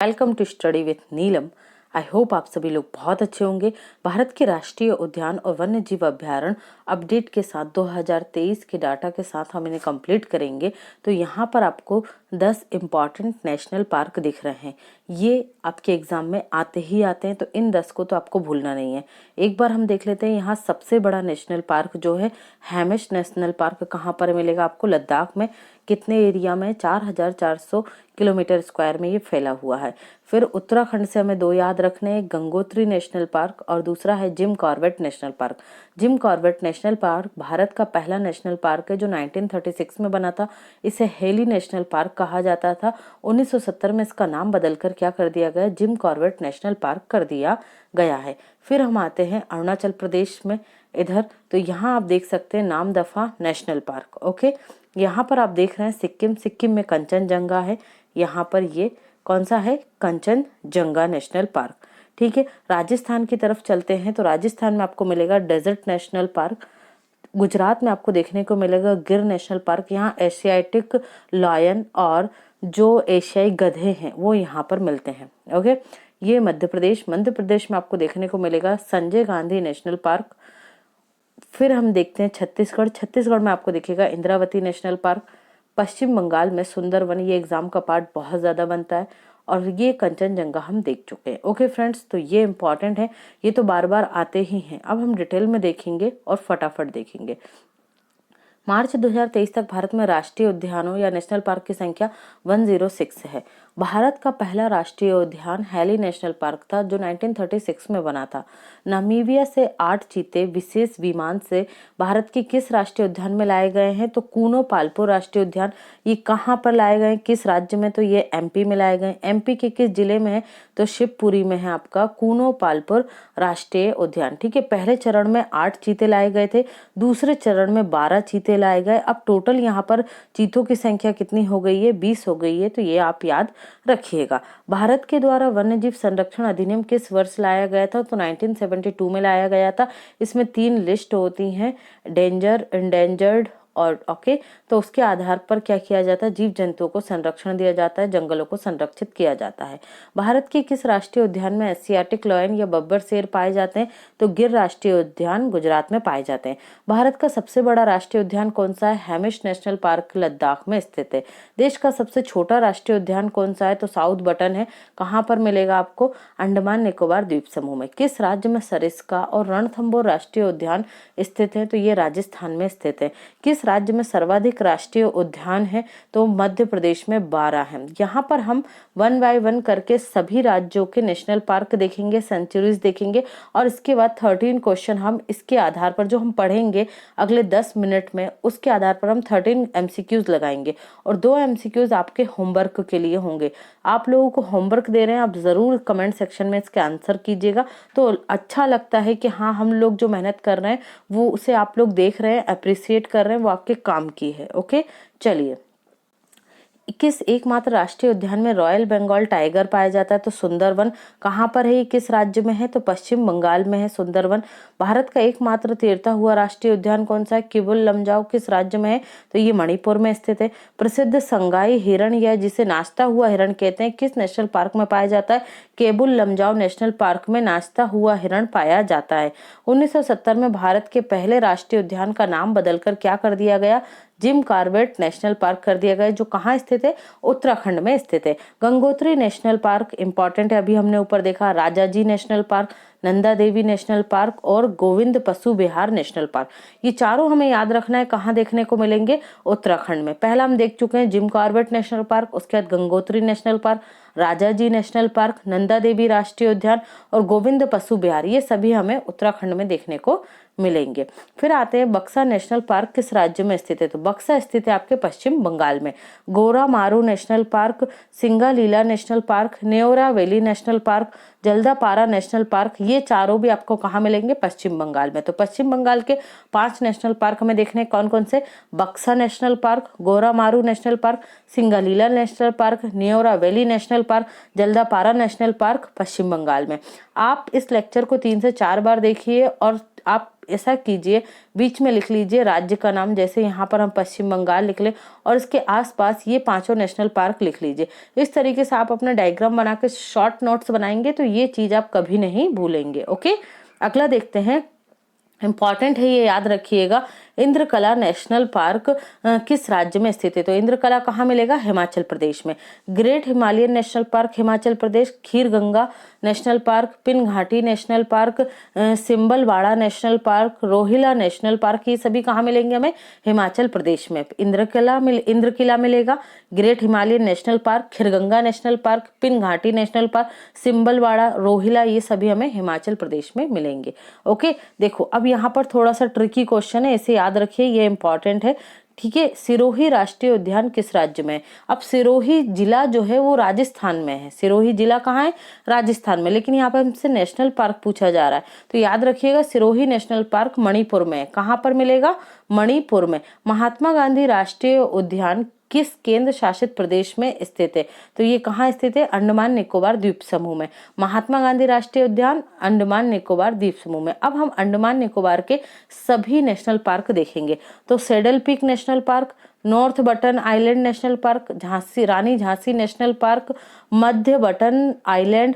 Welcome to study with Neelam. I hope आप सभी लोग बहुत अच्छे होंगे। भारत के राष्ट्रीय उद्यान और वन्य जीव अभ्यारण्य अपडेट के साथ 2023 के डाटा के साथ हम इन्हें कंप्लीट करेंगे। तो यहाँ पर आपको 10 इम्पॉर्टेंट नेशनल पार्क दिख रहे हैं। ये आपके एग्जाम में आते ही आते हैं, तो इन 10 को तो आपको भूलना नहीं है। एक बार हम देख लेते हैं यहाँ सबसे बड़ा नेशनल पार्क जो है हैमिश नेशनल पार्क कहाँ पर मिलेगा आपको, लद्दाख में। कितने एरिया में, 4400 किलोमीटर स्क्वायर में ये फैला हुआ है। फिर उत्तराखंड से हमें दो याद रखने हैं, गंगोत्री नेशनल पार्क और दूसरा है Jim Corbett national park. Jim Corbett national park Bharat का पहला नेशनल पार्क है जो 1936 में बना था। इसे हेली नेशनल पार्क कहा जाता था। 1970 में इसका नाम बदलकर क्या कर दिया गया, जिम कॉर्बेट नेशनल पार्क कर दिया गया है। फिर हम आते हैं अरुणाचल प्रदेश में इधर, तो यहाँ आप देख सकते हैं नामदफा नेशनल पार्क। ओके, यहाँ पर आप देख रहे हैं सिक्किम में कंचनजंगा है। यहाँ पर ये कौन सा है, कंचनजंगा नेशनल पार्क। ठीक है, राजस्थान की तरफ चलते हैं तो राजस्थान में आपको मिलेगा डेजर्ट नेशनल पार्क। गुजरात में आपको देखने को मिलेगा गिर नेशनल पार्क। यहाँ एशियाटिक लायन और जो एशियाई गधे हैं वो यहाँ पर मिलते हैं। ओके, ये मध्य प्रदेश में आपको देखने को मिलेगा संजय गांधी नेशनल पार्क। फिर हम देखते हैं छत्तीसगढ़ में आपको दिखेगा इंद्रावती नेशनल पार्क। पश्चिम बंगाल में सुंदरवन, ये एग्जाम का पार्ट बहुत ज्यादा बनता है, और ये कंचनजंगा हम देख चुके हैं। ओके फ्रेंड्स, तो ये इंपॉर्टेंट है, ये तो बार बार आते ही हैं। अब हम डिटेल में देखेंगे और फटाफट देखेंगे। मार्च 2023 तक भारत में राष्ट्रीय उद्यानों या नेशनल पार्क की संख्या 106 है। भारत का पहला राष्ट्रीय उद्यान हैली नेशनल पार्क था जो 1936 में बना था। नामीबिया से 8 चीते विशेष विमान से भारत के किस राष्ट्रीय उद्यान में लाए गए हैं, तो कूनो पाल्पो राष्ट्रीय उद्यान। ये कहाँ पर लाए गए, किस राज्य में, तो ये एमपी में लाए गए। एमपी के किस जिले में है, तो शिवपुरी में है आपका कूनो पाल्पो राष्ट्रीय उद्यान। ठीक है, पहले चरण में 8 चीते लाए गए थे, दूसरे चरण में 12 चीते लाए गए। अब टोटल यहाँ पर चीतों की संख्या कितनी हो गई है, 20 हो गई है। तो ये आप याद रखिएगा। भारत के द्वारा वन्यजीव संरक्षण अधिनियम किस वर्ष लाया गया था, तो 1972 में लाया गया था। इसमें 3 लिस्ट होती हैं, डेंजर, इंडेंजर्ड और ओके, तो उसके आधार पर क्या किया जाता है, जीव जंतुओं को संरक्षण दिया जाता है, जंगलों को संरक्षित किया जाता है। भारत के किस राष्ट्रीय उद्यान में एशियाटिक लायन या बब्बर शेर पाए जाते हैं, तो गिर राष्ट्रीय उद्यान गुजरात में पाए जाते हैं। भारत का सबसे बड़ा राष्ट्रीय उद्यान कौन सा है, हैमिश नेशनल पार्क लद्दाख में स्थित है। देश का सबसे छोटा राष्ट्रीय उद्यान कौन सा है, तो साउथ बटन है। कहाँ पर मिलेगा आपको, अंडमान निकोबार द्वीप समूह में। किस राज्य में सरिस्का और रणथंभौर राष्ट्रीय उद्यान स्थित है, तो ये राजस्थान में स्थित है। किस राज्य में सर्वाधिक राष्ट्रीय उद्यान है, तो मध्य प्रदेश में 12 हैं। यहाँ पर हम 1 बाय 1 करके सभी राज्यों के नेशनल पार्क देखेंगे, सेंचुरीज देखेंगे, और इसके बाद 13 क्वेश्चन हम इसके आधार पर जो हम पढ़ेंगे अगले 10 मिनट में, उसके आधार पर हम 13 एमसीक्यूज लगाएंगे, और 2 एमसीक्यूज आपके होमवर्क के लिए होंगे। आप लोगों को होमवर्क दे रहे हैं, आप जरूर कमेंट सेक्शन में इसके आंसर कीजिएगा, तो अच्छा लगता है कि हाँ, हम लोग जो मेहनत कर रहे हैं वो उसे आप लोग देख रहे हैं, अप्रिसिएट कर रहे हैं, वो आपके काम की है। ओके, चलिए। किस एकमात्र राष्ट्रीय उद्यान में रॉयल बंगाल टाइगर पाया जाता है, तो सुंदरवन। कहाँ पर है ये, किस राज्य में है, तो पश्चिम बंगाल में है सुंदरवन। भारत का एकमात्र तैरता हुआ राष्ट्रीय उद्यान कौन सा है, केबुल लमजाओ, किस राज्य में है, तो ये मणिपुर में स्थित है। प्रसिद्ध संगाई हिरण या जिसे नाचता हुआ हिरण कहते हैं, किस नेशनल पार्क में पाया जाता है, केबुल लमजाओ नेशनल पार्क में नाचता हुआ हिरण पाया जाता है। 1970 में भारत के पहले राष्ट्रीय उद्यान का नाम बदलकर क्या कर दिया गया, जिम कॉर्बेट नेशनल पार्क कर दिया गया, जो कहाँ स्थित है, उत्तराखंड में स्थित है। गंगोत्री नेशनल पार्क इंपॉर्टेंट है, अभी हमने ऊपर देखा। राजाजी नेशनल पार्क, नंदा देवी नेशनल पार्क और गोविंद पशु विहार नेशनल पार्क, ये चारों हमें याद रखना है। कहाँ देखने को मिलेंगे, उत्तराखंड में। पहला हम देख चुके हैं जिम कॉर्बेट नेशनल पार्क, उसके बाद Gangotri national park, Rajaji national park, Nanda Devi राष्ट्रीय उद्यान और गोविंद पशु विहार, ये सभी हमें उत्तराखंड में देखने को मिलेंगे। फिर आते हैं बक्सा नेशनल पार्क किस राज्य में स्थित है, तो बक्सा स्थित है आपके पश्चिम बंगाल में। गोरा मारू national park, Singalila national park, Neora Valley national park, Jaldapara national park, ये चारों भी आपको कहाँ मिलेंगे, पश्चिम बंगाल में। तो पश्चिम बंगाल के 5 नेशनल पार्क हमें देखने कौन कौन से, बक्सा national park, Gorumara national park, Singalila national park, Neora Valley national park, Jaldapara national park, Paschim Bengal में। आप इस लेक्चर को 3 से 4 बार देखिए और आप ऐसा कीजिए, बीच में लिख लीजिए राज्य का नाम, जैसे यहाँ पर हम पश्चिम बंगाल लिख लें और इसके आसपास ये 5 नेशनल पार्क लिख लीजिए। इस तरीके से आप अपना डायग्राम बना के शॉर्ट नोट्स बनाएंगे तो ये चीज आप कभी नहीं भूलेंगे। ओके, अगला देखते हैं, इंपॉर्टेंट है ये याद रखिएगा। इंद्रकला नेशनल पार्क किस राज्य में स्थित है? तो इंद्रकला कहाँ मिलेगा? हिमाचल प्रदेश में। Great Himalayan national park Himachal Pradesh, Khirganga national park, Pin घाटी national park, Simbalbara national park, Rohila national park, ये सभी कहाँ मिलेंगे हमें? हिमाचल प्रदेश में। इंद्रकिला मिलेगा, great Himalayan national park, Kheerganga national park, Pin घाटी नेशनल पार्क, सिम्बलवाड़ा, रोहिला, ये सभी हमें हिमाचल प्रदेश में मिलेंगे। ओके, देखो अब यहाँ पर थोड़ा सा ट्रिकी क्वेश्चन है, इसे याद रखिए, ये इंपॉर्टेंट है। ठीक है, सिरोही राष्ट्रीय उद्यान किस राज्य में है? अब सिरोही जिला जो है वो राजस्थान में है। सिरोही जिला कहाँ है? राजस्थान में। लेकिन यहाँ पर हमसे नेशनल पार्क पूछा जा रहा है, तो याद रखिएगा सिरोही नेशनल पार्क मणिपुर में है। कहाँ पर मिलेगा? मणिपुर में। महात्मा गांधी राष्ट्रीय उद्यान किस केंद्र शासित प्रदेश में स्थित है? तो ये कहाँ स्थित है? अंडमान निकोबार द्वीप समूह में। महात्मा गांधी राष्ट्रीय उद्यान अंडमान निकोबार द्वीप समूह में। अब हम अंडमान निकोबार के सभी नेशनल पार्क देखेंगे। तो Saddle Peak national park, North Button Island national park, Rani Jhansi national park, मध्य Button Island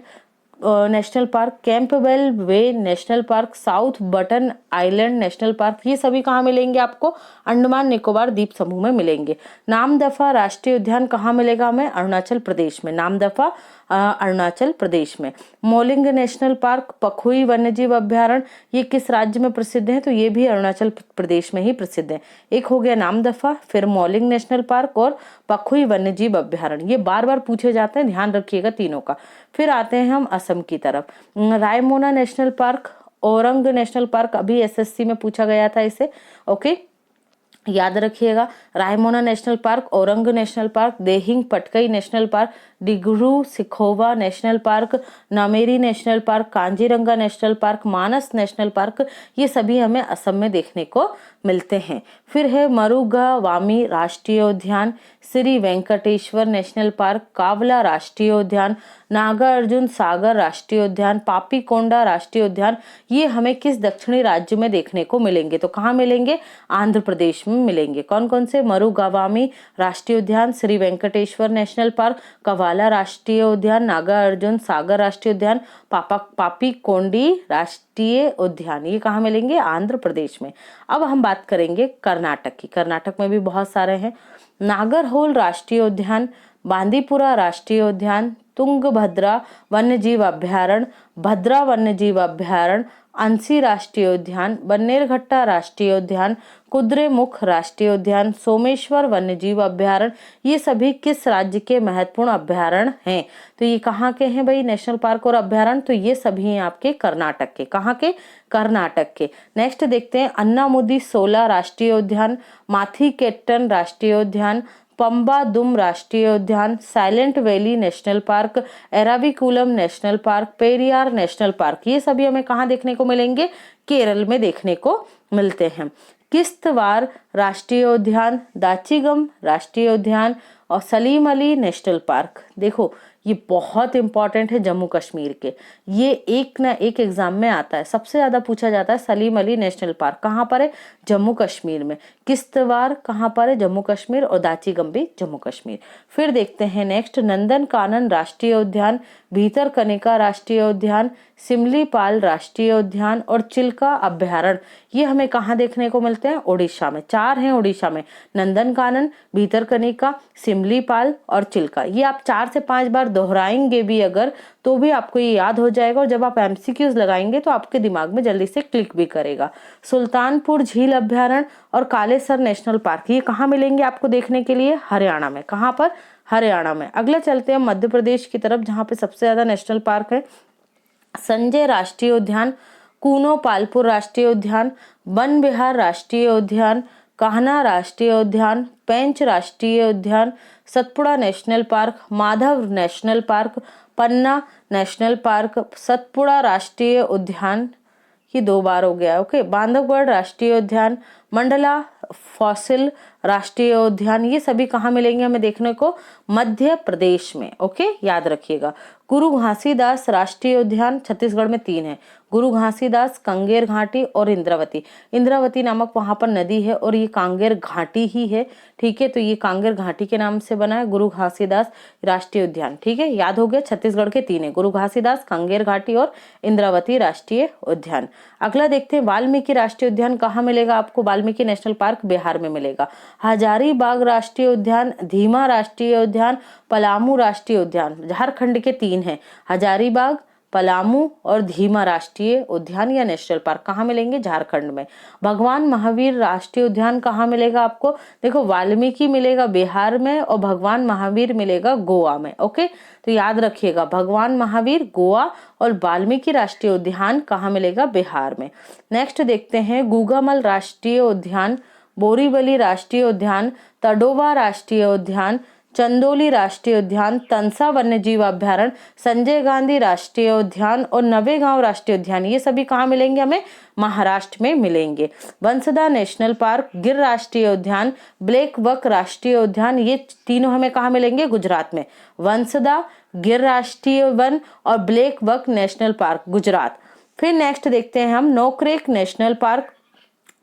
national park, Campbell Bay national park, South Button Island national park, ये सभी कहाँ मिलेंगे आपको? अंडमान निकोबार द्वीप समूह में मिलेंगे। नामदफा राष्ट्रीय उद्यान कहाँ मिलेगा हमें? अरुणाचल प्रदेश में। नामदफा अरुणाचल प्रदेश में। मोलिंग नेशनल पार्क, पखुई वन्यजीव अभ्यारण्य, ये किस राज्य में प्रसिद्ध है? तो ये भी अरुणाचल प्रदेश में ही प्रसिद्ध है। एक हो गया नामदफा, फिर मोलिंग नेशनल पार्क और पखुई वन्यजीव अभ्यारण्य, ये बार बार पूछे जाते हैं, ध्यान रखिएगा तीनों का। फिर आते हैं हम असम की तरफ। Raimona national park, Orang national park, अभी एसएससी में पूछा गया था इसे। ओके, याद रखिएगा, Raimona national park, Orang national park, Dehing Patkai national park, Dibru Saikhowa national park, Nameri national park, Kaziranga national park, Manas national park, ये सभी हमें असम में देखने को मिलते हैं। फिर है मरुगा वामी राष्ट्रीय उद्यान, श्री वेंकटेश्वर नेशनल पार्क, कावला राष्ट्रीय उद्यान, नागार्जुन सागर राष्ट्रीय उद्यान, पापी कोंडा राष्ट्रीय उद्यान, ये हमें किस दक्षिणी राज्य में देखने को मिलेंगे? तो कहाँ मिलेंगे? आंध्र प्रदेश में मिलेंगे। कौन कौन से? मरुगावामी राष्ट्रीय उद्यान, श्री वेंकटेश्वर नेशनल पार्क, कवाला राष्ट्रीय उद्यान, नागार्जुन सागर राष्ट्रीय उद्यान, पापी कोंडी राष्ट्रीय उद्यान, ये कहाँ मिलेंगे? आंध्र प्रदेश में। अब हम बात करेंगे कर्नाटक की। कर्नाटक में भी बहुत सारे हैं। नागरहोल राष्ट्रीय उद्यान, बांदीपुरा राष्ट्रीय उद्यान, तुंगभद्रा वन्यजीव अभ्यारण्य, भद्रा वन्यजीव अभ्यारण्य, अंसी राष्ट्रीय उद्यान, बन्नेरघट्टा राष्ट्रीय उद्यान, कुद्रेमुख राष्ट्रीय उद्यान, सोमेश्वर वन्यजीव अभ्यारण्य, ये सभी किस राज्य के महत्वपूर्ण अभ्यारण्य हैं? तो ये कहाँ के हैं भाई नेशनल पार्क और अभ्यारण्य? तो ये सभी हैं आपके कर्नाटक के। कहाँ के? कर्नाटक के। नेक्स्ट देखते हैं अन्नामुदी सोला राष्ट्रीय उद्यान, माथीकेट्टन राष्ट्रीय उद्यान, पंबा दुम राष्ट्रीय उद्यान, silent valley national park, Eravikulam national park, Periyar national park, ये सभी हमें कहाँ देखने को मिलेंगे? केरल में देखने को मिलते हैं। किश्तवाड़ राष्ट्रीय उद्यान, दाचीगम राष्ट्रीय उद्यान और सलीम अली नेशनल पार्क। देखो ये बहुत इंपॉर्टेंट है जम्मू कश्मीर के, ये एक ना एक एग्जाम में आता है, सबसे ज्यादा पूछा जाता है। सलीम अली नेशनल पार्क कहाँ पर है? जम्मू कश्मीर में। किश्तवाड़ कहाँ पर है? जम्मू कश्मीर। और दाचीगम भी जम्मू कश्मीर। फिर देखते हैं नेक्स्ट, नंदन कानन राष्ट्रीय उद्यान, भीतरकनिका राष्ट्रीय उद्यान, सिमलीपाल राष्ट्रीय उद्यान और चिल्का अभ्यारण्य, ये हमें कहाँ देखने को मिलते हैं? ओडिशा में। 4 हैं ओडिशा में, नंदन कानन, भीतरकनिका, सिमलीपाल और चिल्का। ये आप 4 से 5 बार दोहराएंगे भी अगर, तो भी आपको ये याद हो जाएगा, और जब आप एमसीक्यूज लगाएंगे तो आपके दिमाग में जल्दी से क्लिक भी करेगा। सुल्तानपुर झील अभ्यारण्य और कालेसर नेशनल पार्क, ये कहाँ मिलेंगे आपको देखने के लिए? हरियाणा में। कहाँ पर? हरियाणा में। अगला चलते हैं मध्य प्रदेश की तरफ, जहाँ पे सबसे ज्यादा नेशनल पार्क है। संजय राष्ट्रीय उद्यान, कूनो पालपुर राष्ट्रीय उद्यान, वन विहार राष्ट्रीय उद्यान, कान्हा राष्ट्रीय उद्यान, पेंच राष्ट्रीय उद्यान, Satpura national park, Madhav national park, Panna national park, Satpura राष्ट्रीय उद्यान, ये 2 बार हो गया। ओके, बांधवगढ़ राष्ट्रीय उद्यान, मंडला फॉसिल राष्ट्रीय उद्यान, ये सभी कहाँ मिलेंगे हमें देखने को? मध्य प्रदेश में। ओके, याद रखिएगा। गुरु घासीदास राष्ट्रीय उद्यान छत्तीसगढ़ में 3 है, गुरु घासीदास, कांगेर घाटी और इंद्रावती। इंद्रावती नामक वहां पर नदी है और ये कांगेर घाटी ही है, ठीक है। तो ये कांगेर घाटी के नाम से बना है गुरु घासीदास राष्ट्रीय उद्यान, ठीक है, याद हो गया। छत्तीसगढ़ के 3 है, गुरु घासीदास, कांगेर घाटी और इंद्रावती राष्ट्रीय उद्यान। अगला देखते हैं, वाल्मीकि राष्ट्रीय उद्यान कहाँ मिलेगा आपको? वाल्मीकि नेशनल पार्क बिहार में मिलेगा। हजारीबाग राष्ट्रीय उद्यान, धीमा राष्ट्रीय उद्यान, पलामू राष्ट्रीय उद्यान, झारखंड के 3 हैं, हजारीबाग, पलामू और धीमा राष्ट्रीय उद्यान या नेशनल पार्क कहाँ मिलेंगे? झारखंड में। भगवान महावीर राष्ट्रीय उद्यान कहाँ मिलेगा आपको? देखो, वाल्मीकि मिलेगा बिहार में और भगवान महावीर मिलेगा गोवा में। ओके, तो याद रखिएगा, भगवान महावीर गोवा और वाल्मीकि राष्ट्रीय उद्यान कहाँ मिलेगा? बिहार में। नेक्स्ट देखते हैं, गूगामल राष्ट्रीय उद्यान, बोरीवली राष्ट्रीय उद्यान, तडोवा राष्ट्रीय उद्यान, चंदोली राष्ट्रीय उद्यान, तंसा वन्यजीव अभ्यारण्य, संजय गांधी राष्ट्रीय उद्यान और नवेगांव राष्ट्रीय उद्यान, ये सभी कहाँ मिलेंगे हमें? महाराष्ट्र में मिलेंगे। वंसदा नेशनल पार्क, गिर राष्ट्रीय उद्यान, ब्लैक बक राष्ट्रीय उद्यान, ये तीनों हमें कहाँ मिलेंगे? गुजरात में। वंसदा, गिर राष्ट्रीय वन और Blackbuck National Park, Gujarat. फिर नेक्स्ट देखते हैं हम, नोकरेक नेशनल पार्क,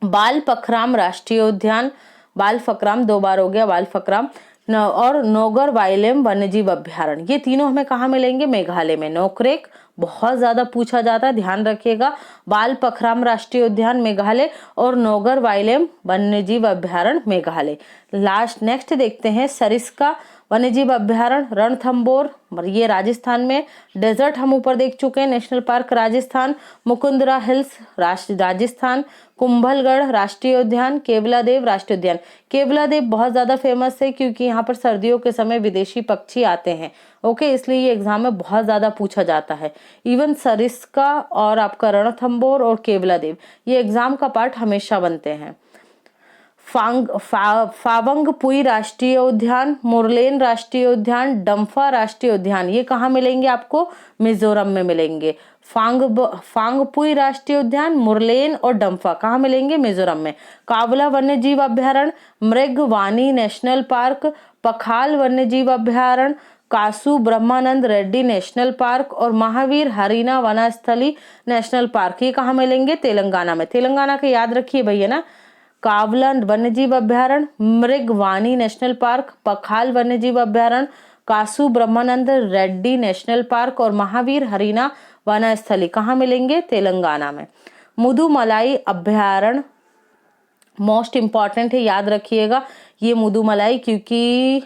बाल फकराम राष्ट्रीय उद्यान, बाल फकराम 2 बार हो गया, बाल फकराम, और नोगर वाइलेम वन्यजीव अभ्यारण्य, ये तीनों हमें कहाँ मिलेंगे? मेघालय में। नोकरेक बहुत ज्यादा पूछा जाता है, ध्यान रखिएगा। बाल फकराम राष्ट्रीय उद्यान मेघालय और नोगर वाइलेम वन्यजीव अभ्यारण्य मेघालय। लास्ट नेक्स्ट देखते हैं, सरिस्का वन्यजीव अभ्यारण्य, रणथंबोर, ये राजस्थान में। डेजर्ट हम ऊपर देख चुके हैं, national park Rajasthan, Mukundra hills Rajasthan, Kumbhalgarh राष्ट्रीय उद्यान, केवलादेव राष्ट्रीय उद्यान। केवलादेव बहुत ज्यादा फेमस है क्योंकि यहाँ पर सर्दियों के समय विदेशी पक्षी आते हैं। ओके, इसलिए ये एग्जाम में बहुत ज्यादा पूछा जाता है। इवन सरिस्का और आपका रणथंबोर और केवलादेव ये एग्जाम का पार्ट हमेशा बनते हैं। फावंगपुई राष्ट्रीय उद्यान, मुरलेन राष्ट्रीय उद्यान, डम्फा राष्ट्रीय उद्यान, ये कहाँ मिलेंगे आपको? मिजोरम में मिलेंगे। फांगपुई राष्ट्रीय उद्यान, मुरलेन और डम्फा कहाँ मिलेंगे? मिजोरम में। कावला वन्यजीव अभ्यारण्य, मृगवानी नेशनल पार्क, पखाल वन्यजीव अभ्यारण्य, कासू ब्रह्मानंद रेड्डी नेशनल पार्क और महावीर हरीना वनस्थली नेशनल पार्क, ये कहाँ मिलेंगे? तेलंगाना में। तेलंगाना के याद रखिए भैया ना, कावला वन्यजीव अभ्यारण्य, मृगवानी नेशनल पार्क, पखाल वन्यजीव अभ्यारण्य, कासू ब्रह्मानंद रेड्डी नेशनल पार्क और महावीर हरीना वनस्थली कहाँ मिलेंगे? तेलंगाना में। मुदुमलाई अभ्यारण्य मोस्ट इंपॉर्टेंट है, याद रखिएगा ये मुदुमलाई, क्योंकि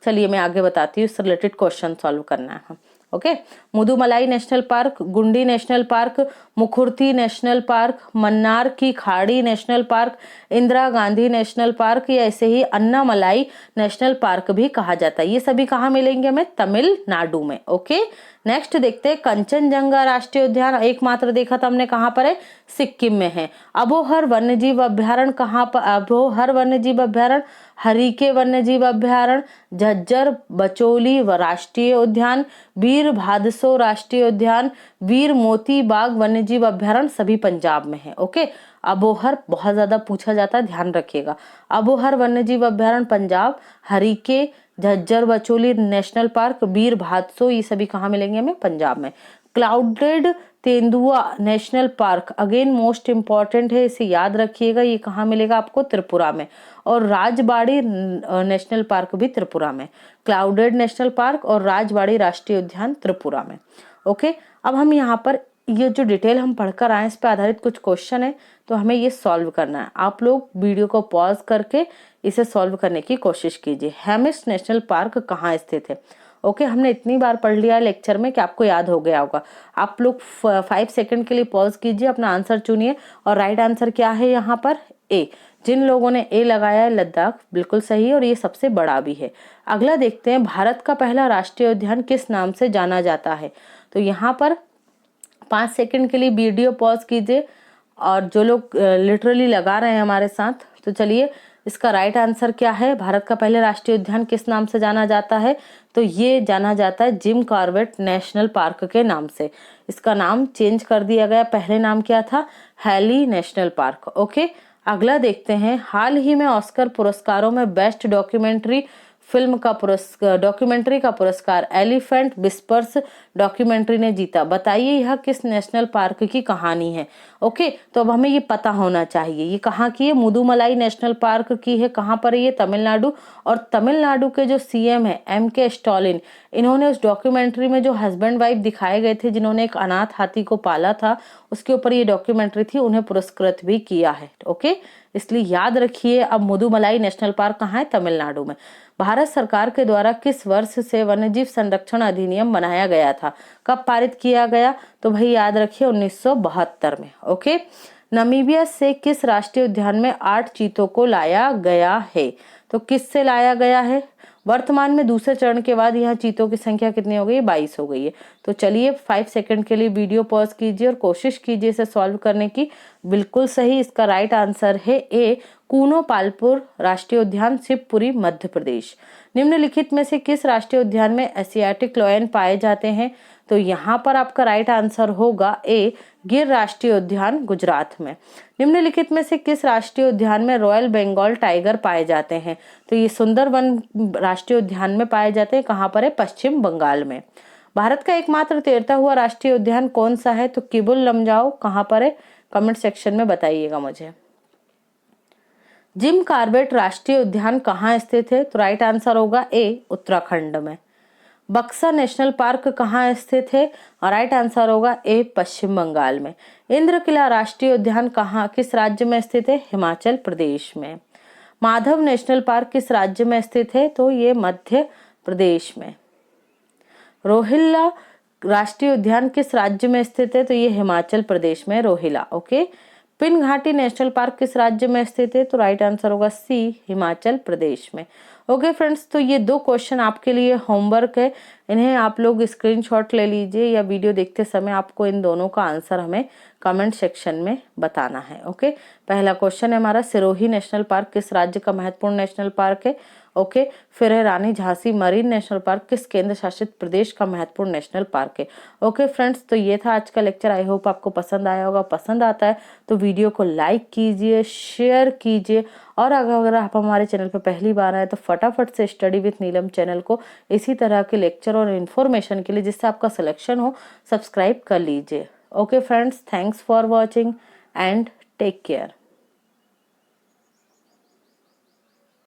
चलिए मैं आगे बताती हूँ, इससे रिलेटेड क्वेश्चन सॉल्व करना है। Okay, Mudumalai national park, Gundy national park, Mukurthi national park, Mannar की खाड़ी national park, Indira Gandhi national park या ऐसे ही अन्नामलाई नेशनल पार्क भी कहा जाता है। ये सभी कहाँ मिलेंगे हमें? तमिलनाडु में। ओके, नेक्स्ट देखते हैं, कंचनजंगा राष्ट्रीय उद्यान एकमात्र देखा था हमने, कहाँ पर है? सिक्किम में है। अबोहर वन्यजीव अभ्यारण्य कहाँ पर? अबोहर वन्यजीव अभ्यारण्य, हरिके वन्यजीव अभ्यारण्य, झज्जर बचोली राष्ट्रीय उद्यान, वीर भादसो राष्ट्रीय उद्यान, वीर मोती बाग वन्यजीव अभ्यारण्य सभी पंजाब में है। ओके, अबोहर बहुत ज्यादा पूछा जाता है, ध्यान रखिएगा। अबोहर वन्यजीव अभ्यारण्य पंजाब, हरिके, झज्जर बचोली नेशनल पार्क, वीर भादसो, ये सभी कहाँ मिलेंगे हमें? पंजाब में। क्लाउडेड तेंदुआ national park again most important है, इसे याद रखिएगा, ये कहाँ मिलेगा आपको? त्रिपुरा में। और राजबाड़ी नेशनल पार्क भी त्रिपुरा में। क्लाउडेड नेशनल पार्क और राजबाड़ी राष्ट्रीय उद्यान त्रिपुरा में। ओके, अब हम यहाँ पर ये जो डिटेल हम पढ़कर आए इस पर आधारित कुछ क्वेश्चन है, तो हमें ये सॉल्व करना है। आप लोग वीडियो को पॉज करके इसे सॉल्व करने की कोशिश कीजिए। हेमिस नेशनल पार्क कहाँ स्थित है? ओके, हमने इतनी बार पढ़ लिया है लेक्चर में कि आपको याद हो गया होगा। आप लोग 5 सेकंड के लिए पॉज कीजिए, अपना आंसर चुनिए और राइट आंसर क्या है यहाँ पर? ए। जिन लोगों ने ए लगाया है, लद्दाख बिल्कुल सही है और ये सबसे बड़ा भी है। अगला देखते हैं, भारत का पहला राष्ट्रीय उद्यान किस नाम से जाना जाता है? तो यहाँ पर 5 सेकंड के लिए वीडियो पॉज कीजिए और जो लोग लिटरली लगा रहे हैं हमारे साथ, तो चलिए इसका राइट आंसर क्या है? भारत का पहले राष्ट्रीय उद्यान किस नाम से जाना जाता है? तो ये जाना जाता है जिम कॉर्बेट नेशनल पार्क के नाम से। इसका नाम चेंज कर दिया गया, पहले नाम क्या था? Heli national park. ओके, अगला देखते हैं, हाल ही में ऑस्कर पुरस्कारों में बेस्ट डॉक्यूमेंट्री डॉक्यूमेंट्री का पुरस्कार एलिफेंट विस्पर्स डॉक्यूमेंट्री ने जीता। बताइए यह किस नेशनल पार्क की कहानी है। ओके, तो अब हमें ये पता होना चाहिए ये कहाँ की है। मुदुमलाई नेशनल पार्क की है। कहाँ पर है ये? तमिलनाडु। और तमिलनाडु के जो सीएम है MK स्टालिन, इन्होंने उस डॉक्यूमेंट्री में जो हस्बैंड वाइफ दिखाए गए थे जिन्होंने एक अनाथ हाथी को पाला था, उसके ऊपर ये डॉक्यूमेंट्री थी, उन्हें पुरस्कृत भी किया है। ओके, इसलिए याद रखिए। अब मुदुमलाई नेशनल पार्क कहाँ है? तमिलनाडु में। भारत सरकार के द्वारा किस वर्ष से वन्यजीव संरक्षण अधिनियम बनाया गया था? कब पारित किया गया? तो भाई याद रखिए 1972 में। ओके, नामीबिया से किस राष्ट्रीय उद्यान में 8 चीतों को लाया गया है? तो किस से लाया गया है? वर्तमान में दूसरे चरण के बाद यहाँ चीतों की संख्या कितनी हो गई है? 22 हो गई है। तो चलिए 5 सेकंड के लिए वीडियो पॉज कीजिए और कोशिश कीजिए इसे सॉल्व करने की। बिल्कुल सही, इसका राइट आंसर है ए, कूनो पालपुर राष्ट्रीय उद्यान, शिवपुरी, मध्य प्रदेश। निम्नलिखित में से किस राष्ट्रीय उद्यान में एशियाटिक लायन पाए जाते हैं? तो यहाँ पर आपका राइट आंसर होगा ए, गिर राष्ट्रीय उद्यान, गुजरात में। निम्नलिखित में से किस राष्ट्रीय उद्यान में रॉयल बंगाल टाइगर पाए जाते हैं? तो ये सुंदरवन राष्ट्रीय उद्यान में पाए जाते हैं। कहाँ पर है? पश्चिम बंगाल में। भारत का एकमात्र तैरता हुआ राष्ट्रीय उद्यान कौन सा है? तो किबुल लमजाओ कहाँ पर है? कमेंट सेक्शन में बताइएगा मुझे। जिम कॉर्बेट राष्ट्रीय उद्यान कहाँ स्थित है? तो राइट आंसर होगा ए, उत्तराखंड में। बक्सर नेशनल पार्क कहाँ स्थित है? और राइट आंसर होगा ए, पश्चिम बंगाल में। इंद्रकिला राष्ट्रीय उद्यान कहाँ, किस राज्य में स्थित है? हिमाचल प्रदेश में। माधव नेशनल पार्क किस राज्य में स्थित है? तो ये मध्य प्रदेश में। रोहिल्ला राष्ट्रीय उद्यान किस राज्य में स्थित है? तो ये हिमाचल प्रदेश में रोहिला। ओके, पिन घाटी नेशनल पार्क किस राज्य में स्थित है? तो राइट आंसर होगा सी, हिमाचल प्रदेश में। ओके फ्रेंड्स, तो ये 2 क्वेश्चन आपके लिए होमवर्क है, इन्हें आप लोग स्क्रीनशॉट ले लीजिए या वीडियो देखते समय आपको इन दोनों का आंसर हमें कमेंट सेक्शन में बताना है। ओके, पहला क्वेश्चन है हमारा, सिरोही नेशनल पार्क किस राज्य का महत्वपूर्ण नेशनल पार्क है? ओके, फिर है रानी झांसी मरीन नेशनल पार्क किस केंद्र शासित प्रदेश का महत्वपूर्ण नेशनल पार्क है? ओके फ्रेंड्स, तो ये था आज का लेक्चर। आई होप आपको पसंद आया होगा। पसंद आता है तो वीडियो को लाइक कीजिए, शेयर कीजिए, और अगर आप हमारे चैनल पर पहली बार आए तो फटाफट से स्टडी विथ नीलम चैनल को इसी तरह के लेक्चर और इन्फॉर्मेशन के लिए, जिससे आपका सिलेक्शन हो, सब्सक्राइब कर लीजिए। Okay friends, thanks for watching and take care.